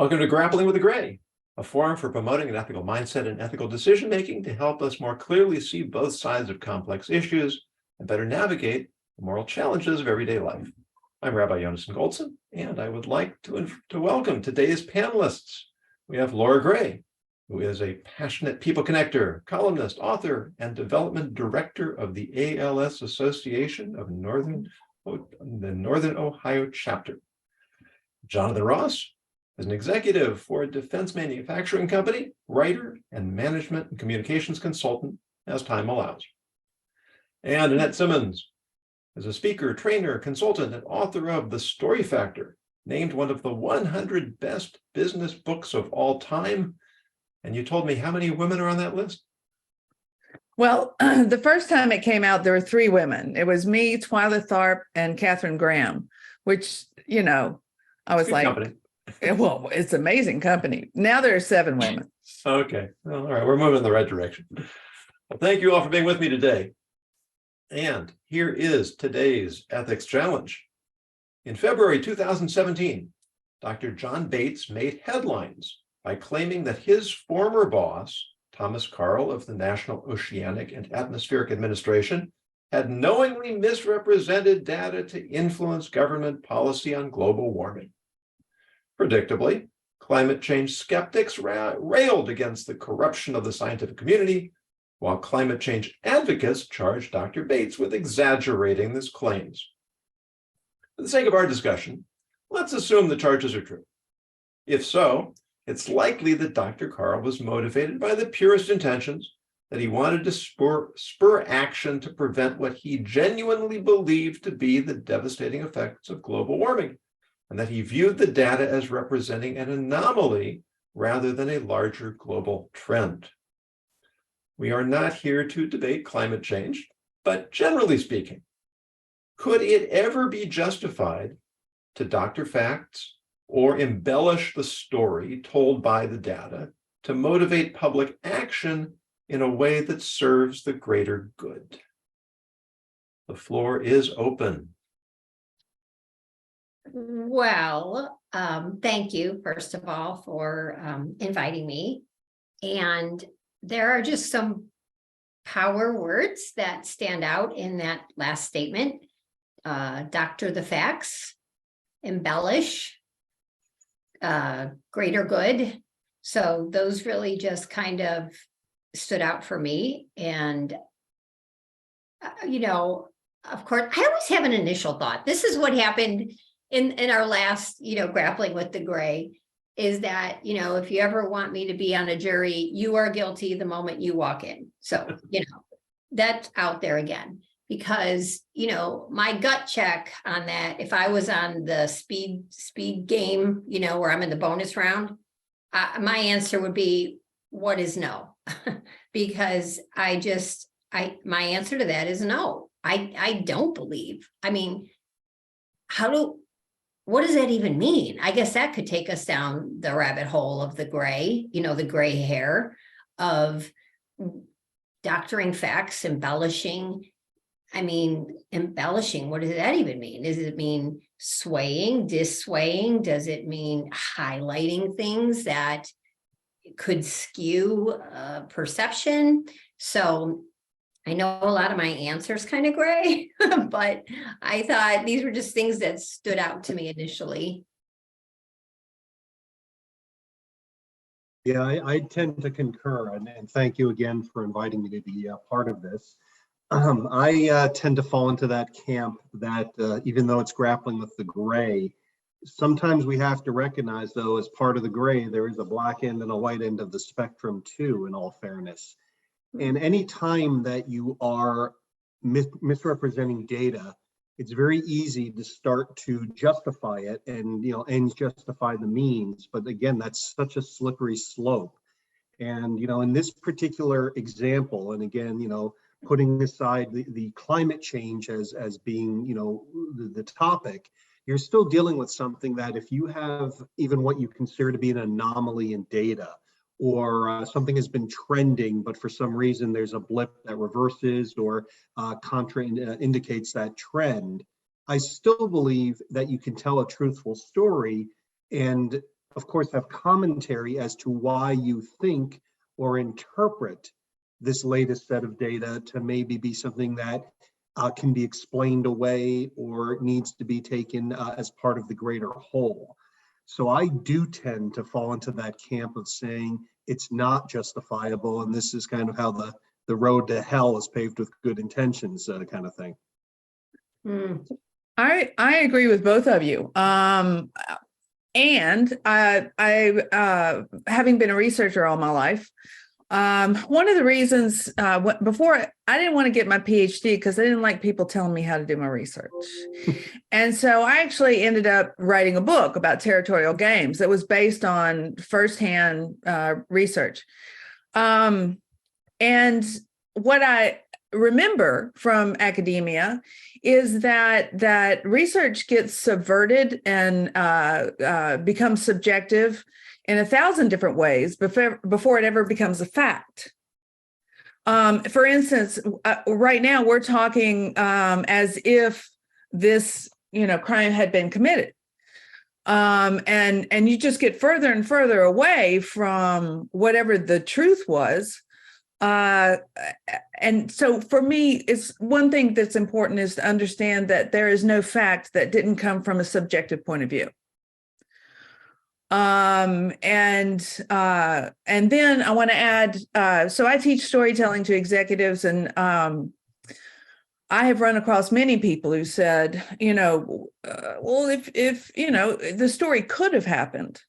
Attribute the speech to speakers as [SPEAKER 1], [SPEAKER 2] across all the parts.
[SPEAKER 1] Welcome to Grappling with the Gray, a forum for promoting an ethical mindset and ethical decision-making to help us more clearly see both sides of complex issues and better navigate the moral challenges of everyday life. I'm Rabbi Yonason Goldson, and I would like to welcome today's panelists. We have Laura Gray, who is a passionate people connector, columnist, author, and development director of the ALS Association of the Northern Ohio chapter. Jonathan Ross is an executive for a defense manufacturing company, writer, and management and communications consultant as time allows. And Annette Simmons is a speaker, trainer, consultant, and author of The Story Factor, named one of the 100 best business books of all time. And you told me how many women are on that list?
[SPEAKER 2] Well, the first time it came out, there were 3 women. It was me, Twyla Tharp, and Katharine Graham, which, I was like, company. Well, it's amazing company. Now there are 7 women.
[SPEAKER 1] Okay. Well, all right. We're moving in the right direction. Well, thank you all for being with me today. And here is today's ethics challenge. In February 2017, Dr. John Bates made headlines by claiming that his former boss, Thomas Karl of the National Oceanic and Atmospheric Administration, had knowingly misrepresented data to influence government policy on global warming. Predictably, climate change skeptics railed against the corruption of the scientific community, while climate change advocates charged Dr. Bates with exaggerating his claims. For the sake of our discussion, let's assume the charges are true. If so, it's likely that Dr. Karl was motivated by the purest intentions, that he wanted to spur action to prevent what he genuinely believed to be the devastating effects of global warming, and that he viewed the data as representing an anomaly rather than a larger global trend. We are not here to debate climate change, but generally speaking, could it ever be justified to doctor facts or embellish the story told by the data to motivate public action in a way that serves the greater good? The floor is open.
[SPEAKER 3] Well, thank you, first of all, for inviting me. And there are just some power words that stand out in that last statement. Doctor the facts, embellish, greater good. So those really just kind of stood out for me. And, of course, I always have an initial thought. This is what happened in our last, grappling with the gray, is that, if you ever want me to be on a jury, you are guilty the moment you walk in. So, that's out there again, because, my gut check on that, if I was on the speed game, where I'm in the bonus round, my answer would be, what is no? Because my answer to that is no. I don't believe. I mean, what does that even mean? I guess that could take us down the rabbit hole of the gray, the gray hair of doctoring facts, embellishing. I mean, embellishing, what does that even mean? Does it mean swaying, disswaying? Does it mean highlighting things that could skew perception? So I know a lot of my answers kind of gray, but I thought these were just things that stood out to me initially.
[SPEAKER 4] Yeah, I tend to concur, and thank you again for inviting me to be a part of this. I tend to fall into that camp that even though it's grappling with the gray, sometimes we have to recognize, though, as part of the gray, there is a black end and a white end of the spectrum too, in all fairness. And any time that you are misrepresenting data, it's very easy to start to justify it, and ends justify the means. But again, that's such a slippery slope. And in this particular example, and again, putting aside the climate change as being the topic, you're still dealing with something that if you have even what you consider to be an anomaly in data, or something has been trending, but for some reason there's a blip that reverses or indicates that trend, I still believe that you can tell a truthful story and of course, have commentary as to why you think or interpret this latest set of data to maybe be something that can be explained away or needs to be taken as part of the greater whole. So I do tend to fall into that camp of saying it's not justifiable, and this is kind of how the road to hell is paved with good intentions, kind of thing.
[SPEAKER 2] I agree with both of you. And I having been a researcher all my life, one of the reasons before I didn't want to get my PhD because I didn't like people telling me how to do my research. And so I actually ended up writing a book about territorial games that was based on firsthand research. And what I remember from academia is that research gets subverted and becomes subjective in 1,000 different ways before it ever becomes a fact. For instance, right now we're talking as if this crime had been committed. And you just get further and further away from whatever the truth was. And so for me, it's one thing that's important is to understand that there is no fact that didn't come from a subjective point of view. And then I want to add, so I teach storytelling to executives, and I have run across many people who said, well, if the story could have happened.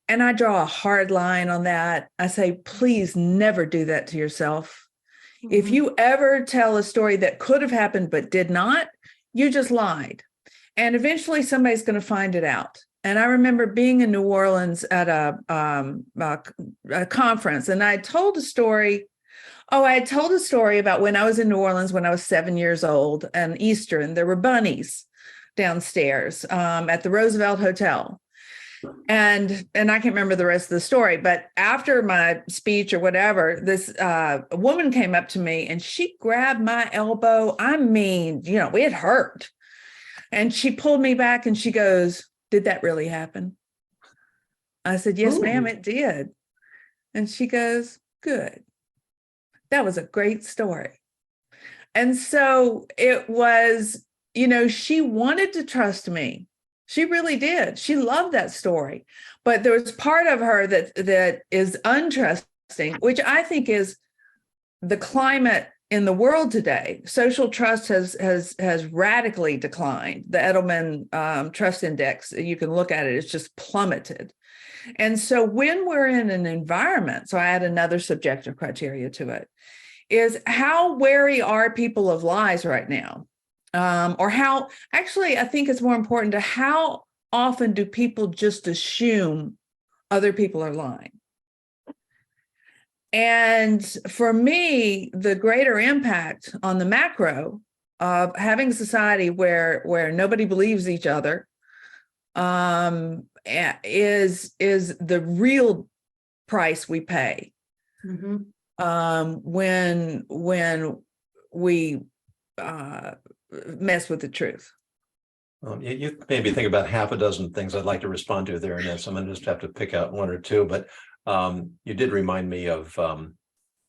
[SPEAKER 2] And I draw a hard line on that. I say, please never do that to yourself. Mm-hmm. If you ever tell a story that could have happened but did not, you just lied. And eventually somebody's going to find it out. And I remember being in New Orleans at a conference, and I told a story. I had told a story about when I was in New Orleans when I was 7 years old, and Easter, and there were bunnies downstairs at the Roosevelt Hotel. And I can't remember the rest of the story, but after my speech or whatever, this woman came up to me and she grabbed my elbow. I mean, it hurt. And she pulled me back and she goes, "Did that really happen?" I said, "Yes, ma'am, it did." And she goes, "Good. That was a great story." And so it was, she wanted to trust me. She really did. She loved that story. But there was part of her that is untrusting, which I think is the climate in the world today. Social trust has radically declined. The Edelman Trust Index, you can look at it, it's just plummeted. And so when we're in an environment, so I add another subjective criteria to it, is how wary are people of lies right now? Or how, actually, I think it's more important to how often do people just assume other people are lying? And for me, the greater impact on the macro of having a society where nobody believes each other is the real price we pay. Mm-hmm. When we mess with the truth.
[SPEAKER 1] You made me think about half a dozen things I'd like to respond to there, and so I'm going to just have to pick out one or two. But you did remind me of one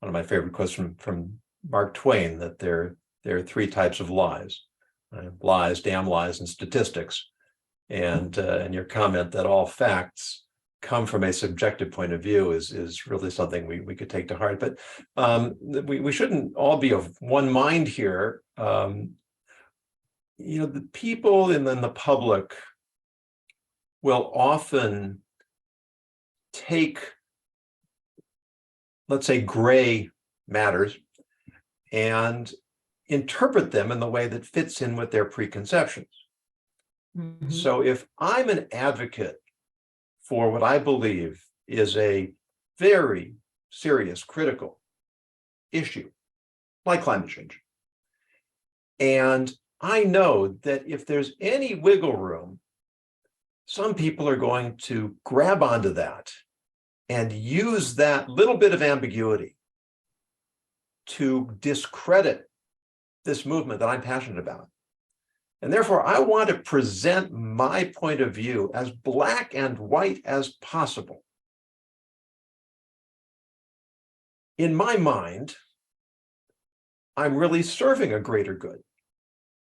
[SPEAKER 1] of my favorite quotes from Mark Twain, that there are three types of lies: lies, damn lies, and statistics. And your comment that all facts come from a subjective point of view is really something we could take to heart. But we shouldn't all be of one mind here. The people and then the public will often take, let's say, gray matters and interpret them in the way that fits in with their preconceptions. Mm-hmm. So if I'm an advocate for what I believe is a very serious, critical issue, like climate change, and I know that if there's any wiggle room, some people are going to grab onto that and use that little bit of ambiguity to discredit this movement that I'm passionate about. And therefore, I want to present my point of view as black and white as possible. In my mind, I'm really serving a greater good.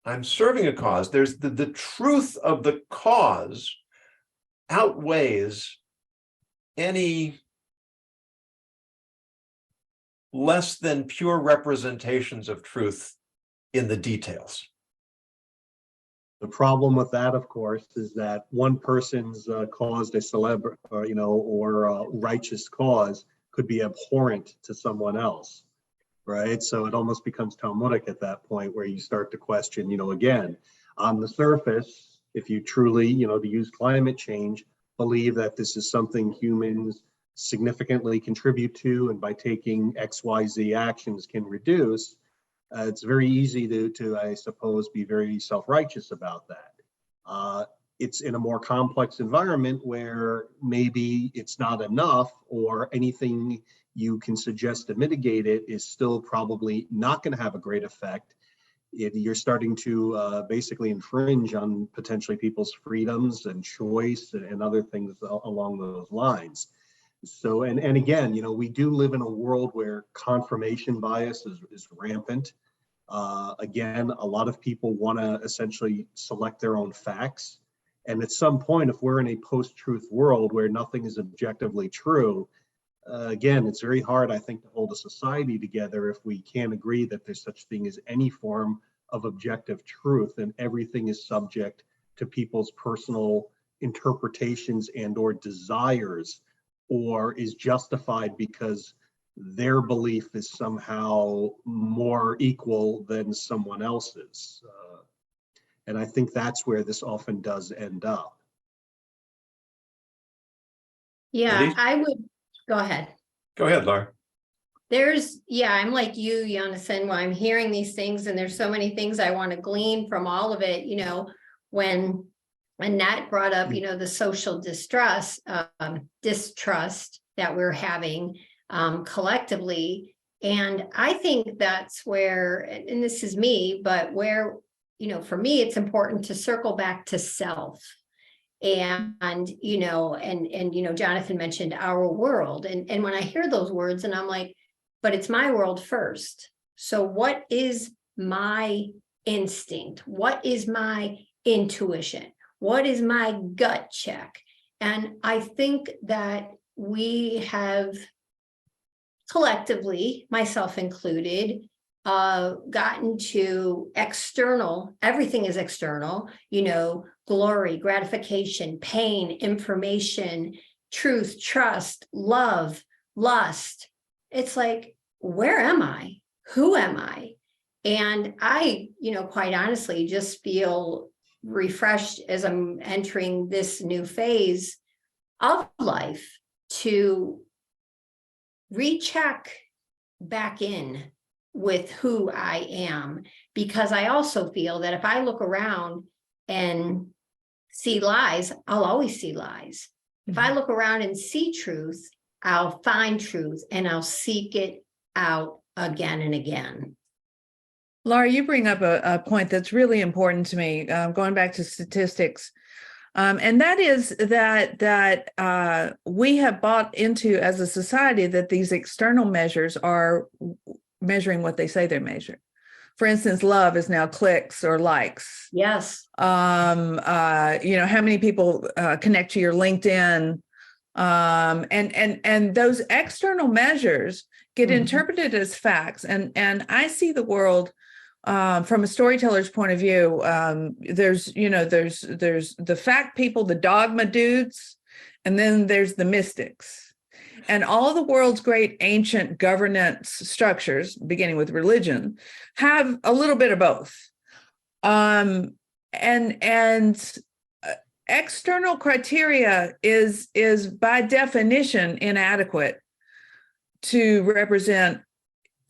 [SPEAKER 1] I'm serving a cause. There's the truth of the cause outweighs any less than pure representations of truth in the details.
[SPEAKER 4] The problem with that, of course, is that one person's caused a or righteous cause could be abhorrent to someone else, right? So it almost becomes Talmudic at that point, where you start to question, again, on the surface, if you truly, to use climate change, believe that this is something humans significantly contribute to, and by taking XYZ actions can reduce, it's very easy to, I suppose, be very self-righteous about that. It's in a more complex environment where maybe it's not enough, or anything you can suggest to mitigate it is still probably not going to have a great effect. You're starting to basically infringe on potentially people's freedoms and choice and other things along those lines. So, and again, we do live in a world where confirmation bias is rampant. Again, a lot of people want to essentially select their own facts. And at some point, if we're in a post-truth world where nothing is objectively true, again, it's very hard, I think, to hold a society together if we can't agree that there's such thing as any form of objective truth, and everything is subject to people's personal interpretations and or desires, or is justified because their belief is somehow more equal than someone else's. And I think that's where this often does end up.
[SPEAKER 3] Yeah, I would go ahead.
[SPEAKER 1] Go ahead, Laura.
[SPEAKER 3] I'm like you, Yonason, when I'm hearing these things, and there's so many things I want to glean from all of it, when Nat brought up, the social distrust that we're having collectively. And I think that's where, and this is me, but where, for me, it's important to circle back to self. And Jonathan mentioned our world. And when I hear those words, and I'm like, but it's my world first. So what is my instinct? What is my intuition? What is my gut check? And I think that we have collectively, myself included, gotten to external, everything is external, glory, gratification, pain, information, truth, trust, love, lust. It's like, where am I? Who am I? And I, quite honestly, just feel refreshed as I'm entering this new phase of life to recheck back in with who I am, because I also feel that if I look around and see lies, I'll always see lies. If I look around and see truth, I'll find truth and I'll seek it out again and again.
[SPEAKER 2] Laura, you bring up a point that's really important to me, going back to statistics. And that is that we have bought into, as a society, that these external measures are measuring what they say they measure. For instance, love is now clicks or likes.
[SPEAKER 3] Yes.
[SPEAKER 2] How many people connect to your LinkedIn, and those external measures get interpreted as facts. And I see the world from a storyteller's point of view. There's the fact people, the dogma dudes, and then there's the mystics. And all the world's great ancient governance structures, beginning with religion, have a little bit of both. And external criteria is by definition inadequate to represent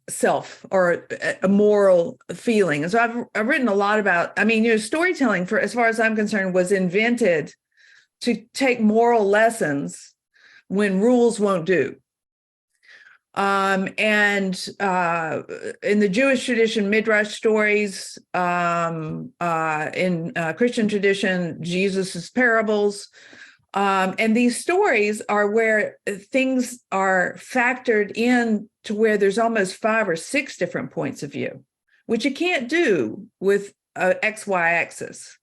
[SPEAKER 2] self or a moral feeling. And so I've written a lot about, storytelling, for as far as I'm concerned, was invented to take moral lessons when rules won't do. And in the Jewish tradition, midrash stories, in Christian tradition, Jesus's parables. And these stories are where things are factored in to where there's almost 5 or 6 different points of view, which you can't do with XY axis.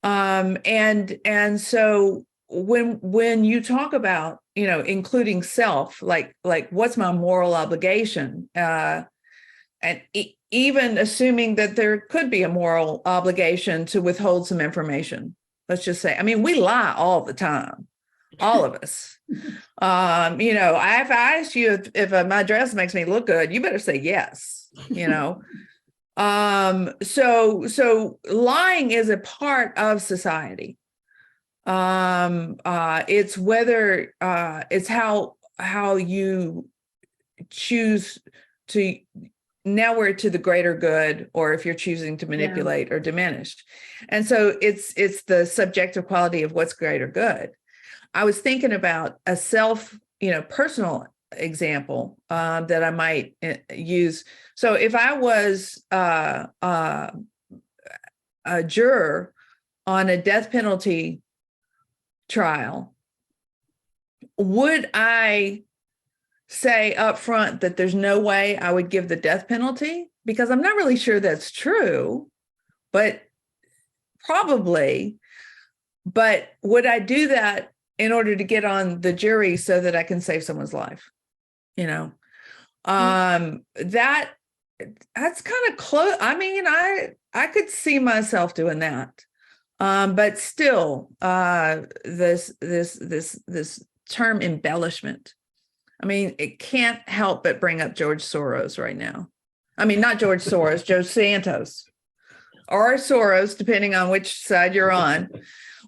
[SPEAKER 2] And so when you talk about, including self, like what's my moral obligation, and even assuming that there could be a moral obligation to withhold some information. Let's just say, I mean, we lie all the time, all of us. If I ask you if my dress makes me look good, you better say yes, So lying is a part of society. It's whether it's how you choose to, now we're to the greater good, or if you're choosing to manipulate or diminish. And so it's the subjective quality of what's greater good. I was thinking about a personal example that I might use. So if I was a juror on a death penalty trial, would I say up front that there's no way I would give the death penalty? Because I'm not really sure that's true, but probably. But would I do that in order to get on the jury so that I can save someone's life? That's kind of close. I mean, I could see myself doing that. But still, this term embellishment, I mean, it can't help but bring up George Soros right now. I mean, not George Soros, Joe Santos, or Soros, depending on which side you're on.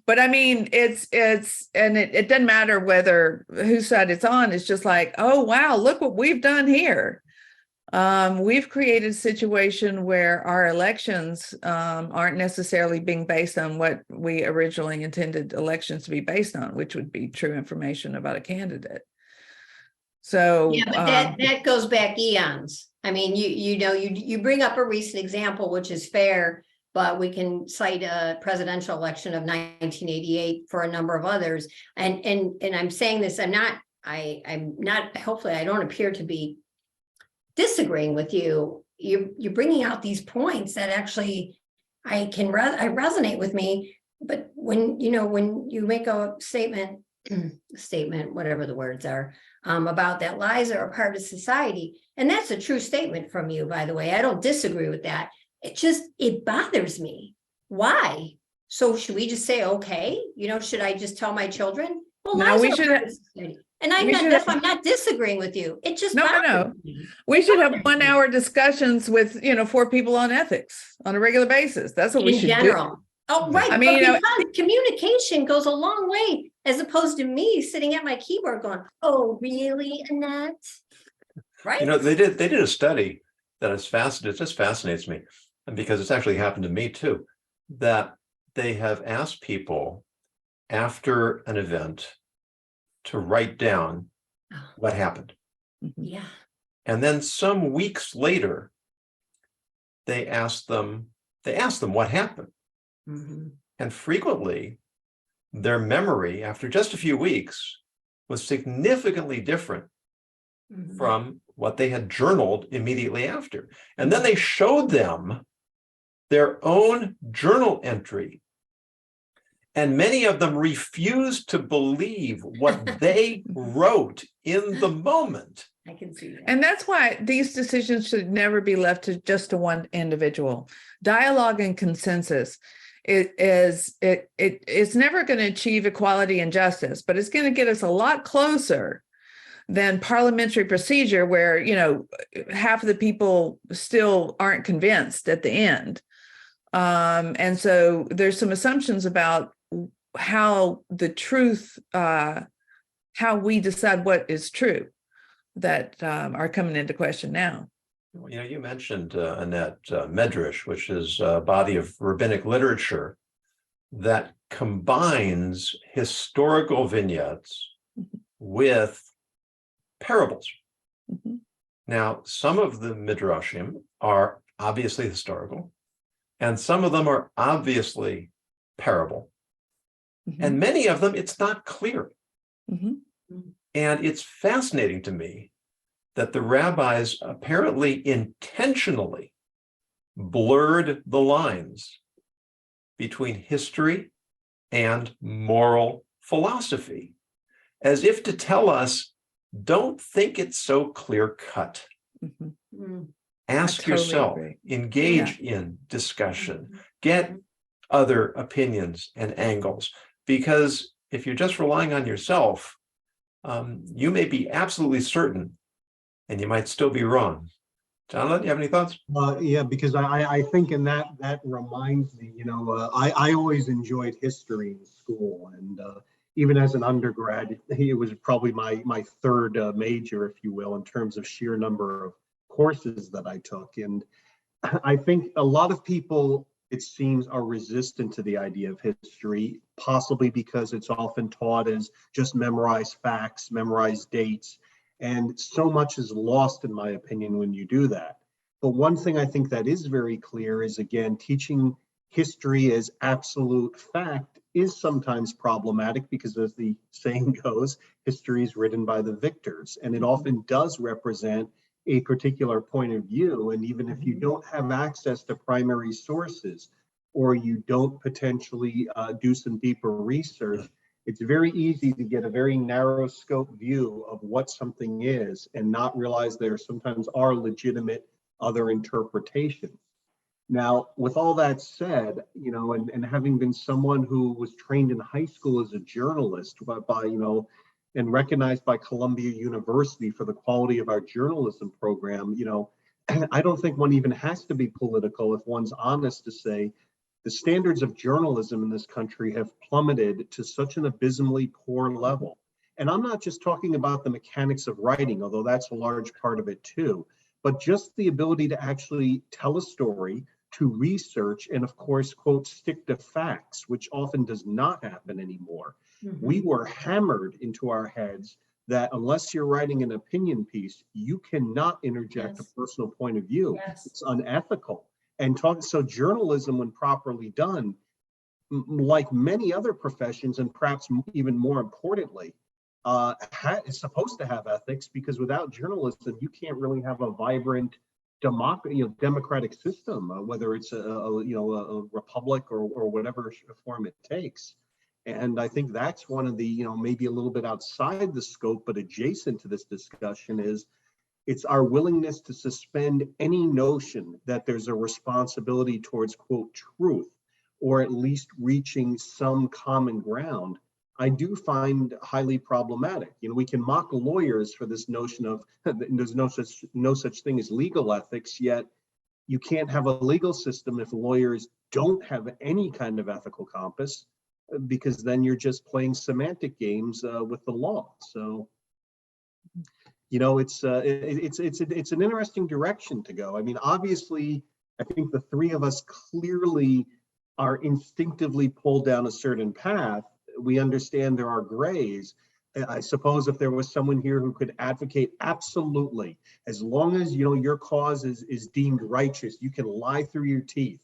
[SPEAKER 2] But I mean, it doesn't matter whose side it's on. It's just like, oh, wow, look what we've done here. We've created a situation where our elections aren't necessarily being based on what we originally intended elections to be based on, which would be true information about a candidate. So
[SPEAKER 3] yeah, but that goes back eons. I mean, you bring up a recent example, which is fair, but we can cite a presidential election of 1988 for a number of others. And I'm saying this, I'm not, hopefully I don't appear to be disagreeing with you. You're bringing out these points that actually I resonate with me. But when you make a statement, whatever the words are, about that lies are a part of society, and that's a true statement from you, by the way. I don't disagree with that. It bothers me. Why? So should we just say, okay, should I just tell my children? Well,
[SPEAKER 2] no, we should.
[SPEAKER 3] And I'm not disagreeing with you. It just
[SPEAKER 2] no. We should have 1 hour discussions with 4 people on ethics on a regular basis. That's what we should do.
[SPEAKER 3] Oh, right. I mean, because communication goes a long way, as opposed to me sitting at my keyboard going, "Oh, really, Annette?" Right?
[SPEAKER 1] They did a study that is fascinating. It just fascinates me, and because it's actually happened to me too, that they have asked people after an event to write down what happened.
[SPEAKER 3] Yeah.
[SPEAKER 1] And then some weeks later, they asked them what happened.
[SPEAKER 3] Mm-hmm.
[SPEAKER 1] And frequently, their memory after just a few weeks was significantly different from what they had journaled immediately after. And then they showed them their own journal entry. And many of them refused to believe what they wrote in the moment.
[SPEAKER 3] I can see that.
[SPEAKER 2] And that's why these decisions should never be left to one individual. Dialogue and consensus it's never going to achieve equality and justice, but it's going to get us a lot closer than parliamentary procedure, where half of the people still aren't convinced at the end. And so there's some assumptions about how the truth, how we decide what is true, that are coming into question now.
[SPEAKER 1] You mentioned, Annette, Medrash, which is a body of rabbinic literature that combines historical vignettes with parables.
[SPEAKER 2] Mhm.
[SPEAKER 1] Now, some of the midrashim are obviously historical, and some of them are obviously parable. And
[SPEAKER 2] Mhm.
[SPEAKER 1] many of them, it's not clear.
[SPEAKER 2] Mhm.
[SPEAKER 1] And it's fascinating to me that the rabbis apparently intentionally blurred the lines between history and moral philosophy, as if to tell us, don't think it's so clear cut.
[SPEAKER 2] Mhm.
[SPEAKER 3] Mm.
[SPEAKER 1] Ask
[SPEAKER 2] totally
[SPEAKER 1] yourself,
[SPEAKER 2] agree.
[SPEAKER 1] engage in discussion, get other opinions and angles, because if you're just relying on yourself, you may be absolutely certain and you might still be wrong. Jonathan, you have any thoughts?
[SPEAKER 4] Yeah, because I think in that reminds me, I always enjoyed history in school, and even as an undergrad, it was probably my third major, if you will, in terms of sheer number of courses that I took. And I think a lot of people, it seems, are resistant to the idea of history, possibly because it's often taught as just memorize facts, memorize dates, and so much is lost, in my opinion, when you do that. But one thing I think that is very clear is, again, teaching history as absolute fact is sometimes problematic because, as the saying goes, history is written by the victors, and it often does represent a particular point of view. And even if you don't have access to primary sources, or you don't potentially do some deeper research, it's very easy to get a very narrow scope view of what something is and not realize there sometimes are legitimate other interpretations. Now, with all that said, and having been someone who was trained in high school as a journalist and recognized by Columbia University for the quality of our journalism program, I don't think one even has to be political if one's honest to say the standards of journalism in this country have plummeted to such an abysmally poor level. And I'm not just talking about the mechanics of writing, although that's a large part of it too, but just the ability to actually tell a story, to research, and of course, quote, stick to facts, which often does not happen anymore. We were hammered into our heads that unless you're writing an opinion piece, you cannot interject a personal point of view. It's unethical. And so journalism, when properly done, like many other professions, and perhaps even more importantly, is supposed to have ethics, because without journalism, you can't really have a vibrant democratic system, whether it's a republic or whatever form it takes. And I think that's one of the, maybe a little bit outside the scope, but adjacent to this discussion is it's our willingness to suspend any notion that there's a responsibility towards, quote, truth, or at least reaching some common ground. I do find highly problematic. We can mock lawyers for this notion of there's no such thing as legal ethics, yet you can't have a legal system if lawyers don't have any kind of ethical compass, because then you're just playing semantic games with the law. So, it's an interesting direction to go. I mean, obviously, I think the three of us clearly are instinctively pulled down a certain path. We understand there are grays. I suppose if there was someone here who could advocate absolutely, as long as your cause is deemed righteous, you can lie through your teeth.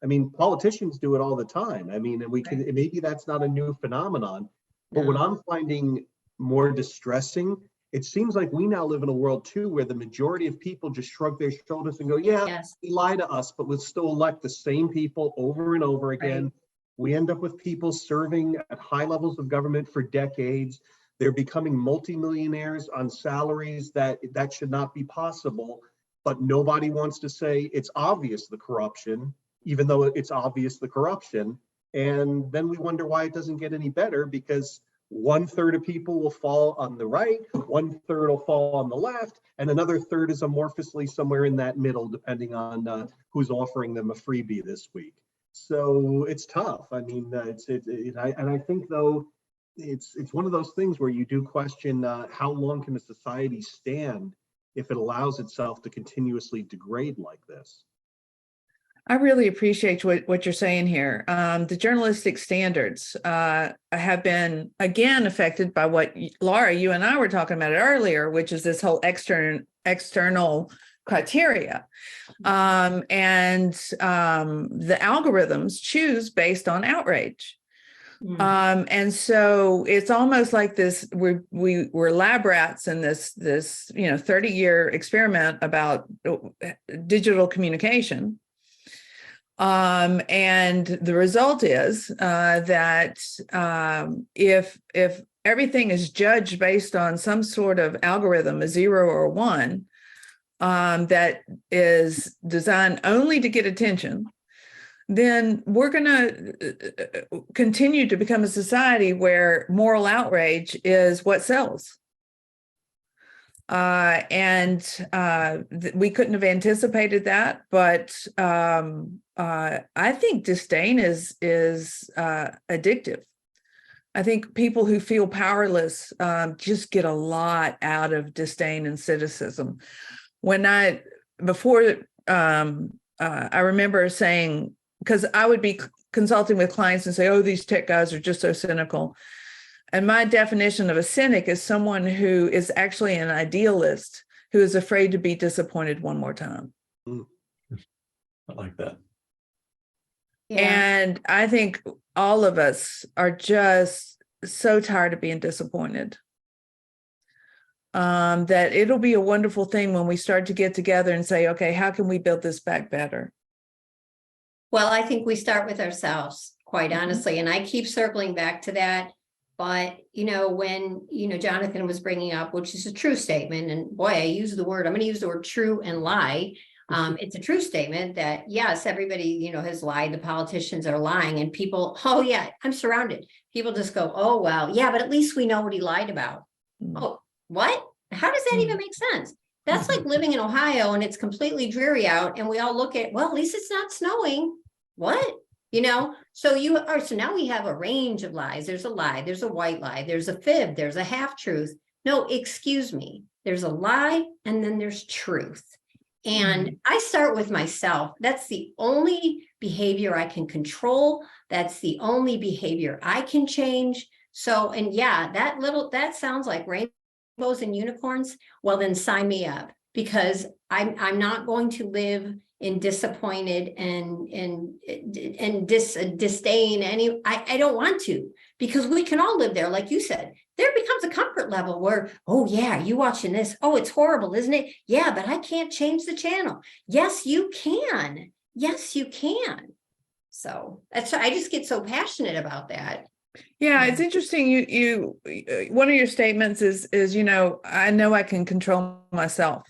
[SPEAKER 4] I mean, politicians do it all the time. I mean, and we can, maybe that's not a new phenomenon, but what I'm finding more distressing, it seems like we now live in a world too where the majority of people just shrug their shoulders and go, yeah, they lie to us, but we'll still elect the same people over and over again. Right. We end up with people serving at high levels of government for decades. They're becoming multimillionaires on salaries that should not be possible, but nobody wants to say it's obvious the corruption, even though it's obvious the corruption. And then we wonder why it doesn't get any better, because 1/3 of people will fall on the right, 1/3 will fall on the left, and another third is amorphously somewhere in that middle, depending on who's offering them a freebie this week. So it's tough. I mean, I think though, it's one of those things where you do question how long can a society stand if it allows itself to continuously degrade like this.
[SPEAKER 2] I really appreciate what you're saying here. The journalistic standards have been, again, affected by what, Laura, you and I were talking about it earlier, which is this whole external criteria. And the algorithms choose based on outrage. And so it's almost like this, we're lab rats in this 30-year experiment about digital communication. And the result is that if everything is judged based on some sort of algorithm, a 0 or a 1, that is designed only to get attention, then we're going to continue to become a society where moral outrage is what sells. And we couldn't have anticipated that, but I think disdain is addictive. I think people who feel powerless just get a lot out of disdain and cynicism. I remember saying, because I would be consulting with clients and say, oh, these tech guys are just so cynical. And my definition of a cynic is someone who is actually an idealist, who is afraid to be disappointed one more time.
[SPEAKER 1] I like that.
[SPEAKER 3] Yeah.
[SPEAKER 2] And I think all of us are just so tired of being disappointed. That it'll be a wonderful thing when we start to get together and say, okay, how can we build this back better?
[SPEAKER 3] Well, I think we start with ourselves, quite honestly, and I keep circling back to that. But, when, Jonathan was bringing up, which is a true statement, and boy, I'm going to use the word true and lie. It's a true statement that, yes, everybody, has lied. The politicians are lying, and people, oh yeah, I'm surrounded. People just go, oh, well, yeah, but at least we know what he lied about. Oh, what? How does that even make sense? That's like living in Ohio and it's completely dreary out, and we all look at, well, at least it's not snowing. What? So now we have a range of lies. There's a lie, there's a white lie, there's a fib, there's a half truth. No, excuse me. There's a lie and then there's truth. And I start with myself. That's the only behavior I can control. That's the only behavior I can change. So, and yeah, that sounds like rainbows and unicorns. Well, then sign me up, because I'm not going to live in disappointed and disdain I don't want to, because we can all live there. Like you said, there becomes a comfort level where, oh yeah, you watching this, oh, it's horrible, isn't it? Yeah, but I can't change the channel. Yes, you can. So I just get so passionate about that.
[SPEAKER 2] Yeah, it's interesting. You one of your statements is I know I can control myself.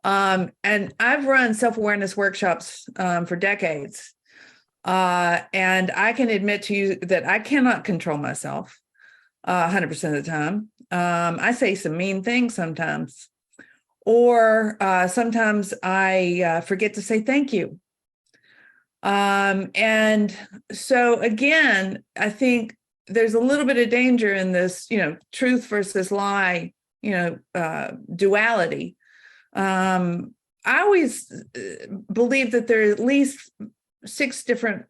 [SPEAKER 2] And I've run self-awareness workshops for decades. And I can admit to you that I cannot control myself 100% of the time. I say some mean things sometimes, or sometimes I forget to say thank you. And so again, I think there's a little bit of danger in this, truth versus lie, duality. I always believe that there are at least 6 different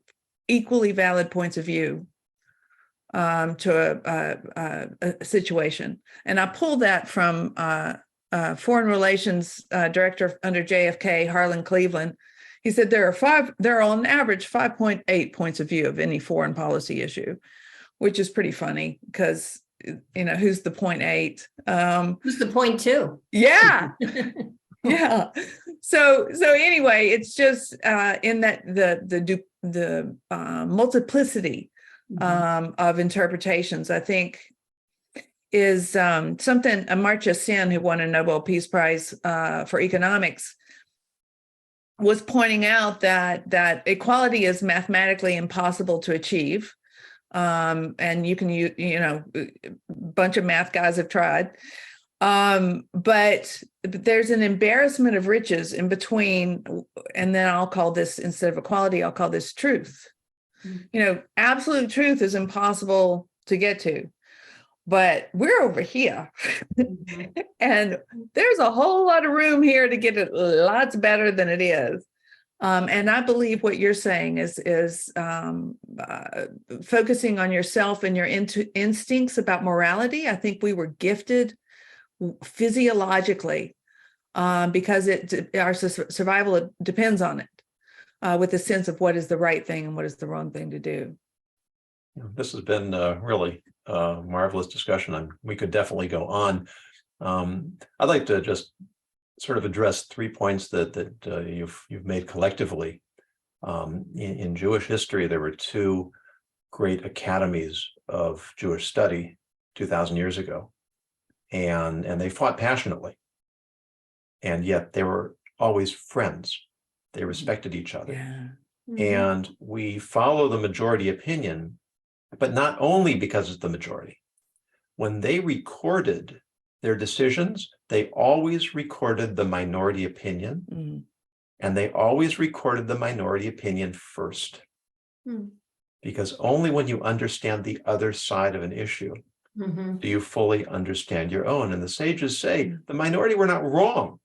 [SPEAKER 2] equally valid points of view to a situation. And I pulled that from Foreign Relations Director under JFK, Harlan Cleveland. He said there are on average 5.8 points of view of any foreign policy issue, which is pretty funny because, who's the 0.8? Who's
[SPEAKER 3] the 0.2?
[SPEAKER 2] Yeah. Yeah. So anyway, it's just in that the multiplicity of interpretations, I think, is something Amartya Sen, who won a Nobel Peace Prize for economics, was pointing out that equality is mathematically impossible to achieve. And you can, a bunch of math guys have tried. But there's an embarrassment of riches in between. And then I'll call this, instead of equality, I'll call this truth. Absolute truth is impossible to get to, but we're over here. And there's a whole lot of room here to get it lots better than it is. And I believe what you're saying is focusing on yourself and your instincts about morality. I think we were gifted physiologically because our survival depends on it, with a sense of what is the right thing and what is the wrong thing to do.
[SPEAKER 1] This has been really a marvelous discussion. We could definitely go on. I'd like to just sort of address 3 points that you've made collectively. In Jewish history, there were 2 great academies of Jewish study 2,000 years ago, and they fought passionately, and yet they were always friends. They respected each other.
[SPEAKER 2] Yeah.
[SPEAKER 1] And we follow the majority opinion, but not only because it's the majority. When they recorded their decisions, they always recorded the minority opinion, and they always recorded the minority opinion first. Because only when you understand the other side of an issue do you fully understand your own. And the sages say the minority were not wrong.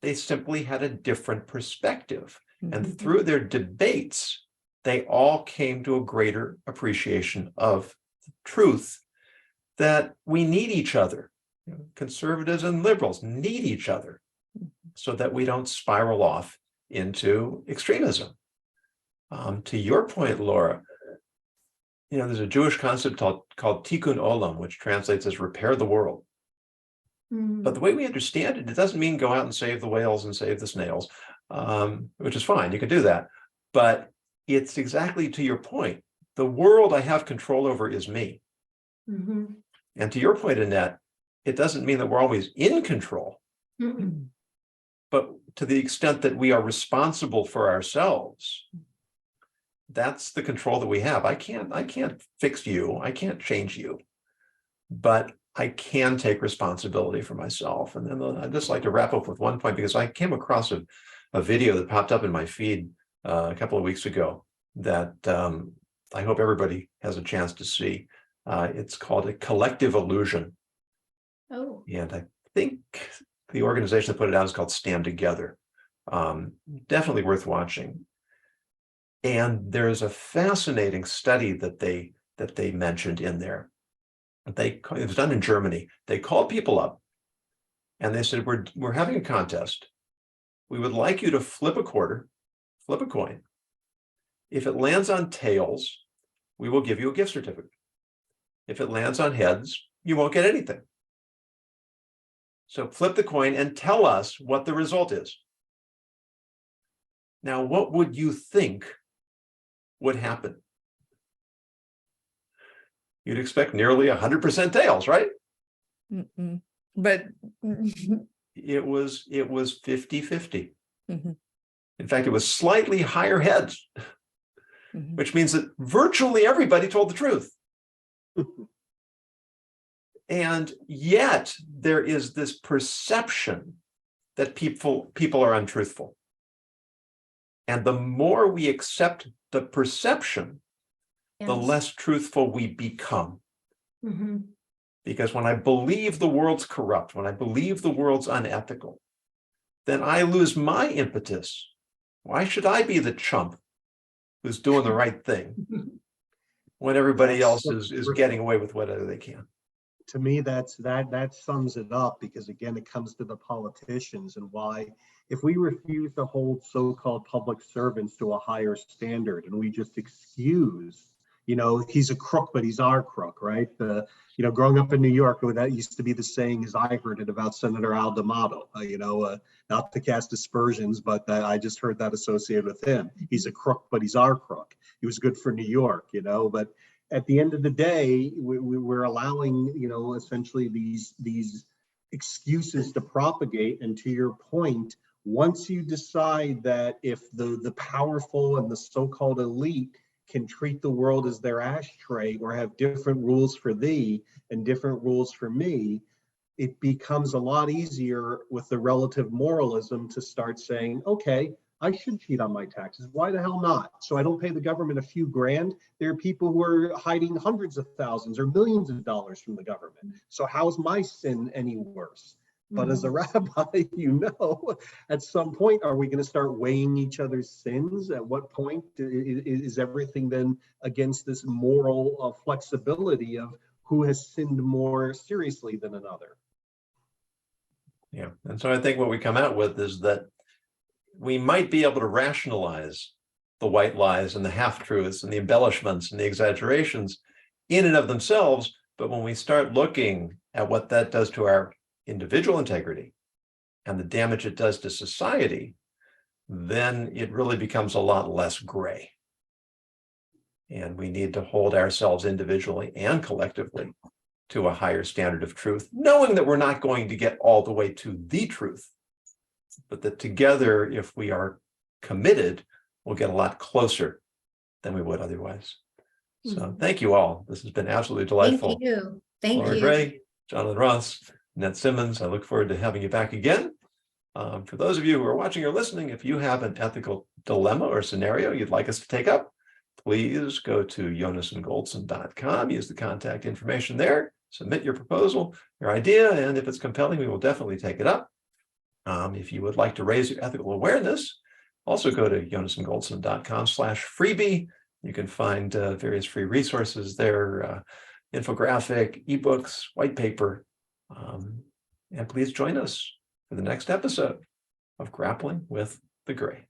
[SPEAKER 1] They simply had a different perspective. And through their debates, they all came to a greater appreciation of truth, that we need each other. Conservatives and liberals need each other so that we don't spiral off into extremism. To your point, Laura, there's a Jewish concept called tikkun olam, which translates as repair the world. But the way we understand it, it doesn't mean go out and save the whales and save the snails, which is fine. You can do that. But it's exactly to your point. The world I have control over is me. And to your point, Annette, it doesn't mean that we're always in control. But to the extent that we are responsible for ourselves, that's the control that we have. I can't fix you. I can't change you. But I can take responsibility for myself. And then I'd just like to wrap up with one point, because I came across a video that popped up in my feed a couple of weeks ago that I hope everybody has a chance to see. It's called A Collective Illusion.
[SPEAKER 3] Oh.
[SPEAKER 1] And I think the organization that put it out is called Stand Together. Definitely worth watching. And there's a fascinating study that they mentioned in there. It was done in Germany. They called people up and they said, we're having a contest. We would like you to flip a coin. If it lands on tails, we will give you a gift certificate. If it lands on heads, you won't get anything. So flip the coin and tell us what the result is. Now, what would you think would happen? You'd expect nearly 100% tails, right?
[SPEAKER 2] But
[SPEAKER 1] it was 50-50. In fact, it was slightly higher heads, which means that virtually everybody told the truth. And yet there is this perception that people are untruthful. And the more we accept the perception, the less truthful we become. Because when I believe the world's corrupt, when I believe the world's unethical, then I lose my impetus. Why should I be the chump who's doing the right thing when everybody else is getting away with whatever they can?
[SPEAKER 4] To me, that sums it up, because again, it comes to the politicians and why, if we refuse to hold so-called public servants to a higher standard and we just excuse, he's a crook, but he's our crook, right? Growing up in New York, that used to be the saying, as I heard it, about Senator Al D'Amato, not to cast aspersions, but I just heard that associated with him. He's a crook, but he's our crook. He was good for New York, but at the end of the day, we're allowing, essentially these excuses to propagate. And to your point, once you decide that if the powerful and the so-called elite can treat the world as their ashtray or have different rules for thee and different rules for me, it becomes a lot easier with the relative moralism to start saying, okay, I should cheat on my taxes. Why the hell not? So I don't pay the government a few grand. There are people who are hiding hundreds of thousands or millions of dollars from the government. So how's my sin any worse? But as a rabbi, at some point, are we going to start weighing each other's sins? At what point is everything then against this moral flexibility of who has sinned more seriously than another?
[SPEAKER 1] Yeah. And so I think what we come out with is that we might be able to rationalize the white lies and the half-truths and the embellishments and the exaggerations in and of themselves. But when we start looking at what that does to our individual integrity and the damage it does to society, then it really becomes a lot less gray. And we need to hold ourselves individually and collectively to a higher standard of truth, knowing that we're not going to get all the way to the truth, but that together, if we are committed, we'll get a lot closer than we would otherwise. So thank you all. This has been absolutely delightful.
[SPEAKER 3] Thank you. Thank
[SPEAKER 1] Laura
[SPEAKER 3] you.
[SPEAKER 1] Gray, Jonathan Ross, Ned Simmons. I look forward to having you back again. For those of you who are watching or listening, if you have an ethical dilemma or scenario you'd like us to take up, please go to yonasongoldson.com, use the contact information there, submit your proposal, your idea, and if it's compelling, we will definitely take it up. If you would like to raise your ethical awareness, also go to yonasongoldson.com/freebie. You can find various free resources there, infographic, ebooks, white paper, and please join us for the next episode of Grappling with the Gray.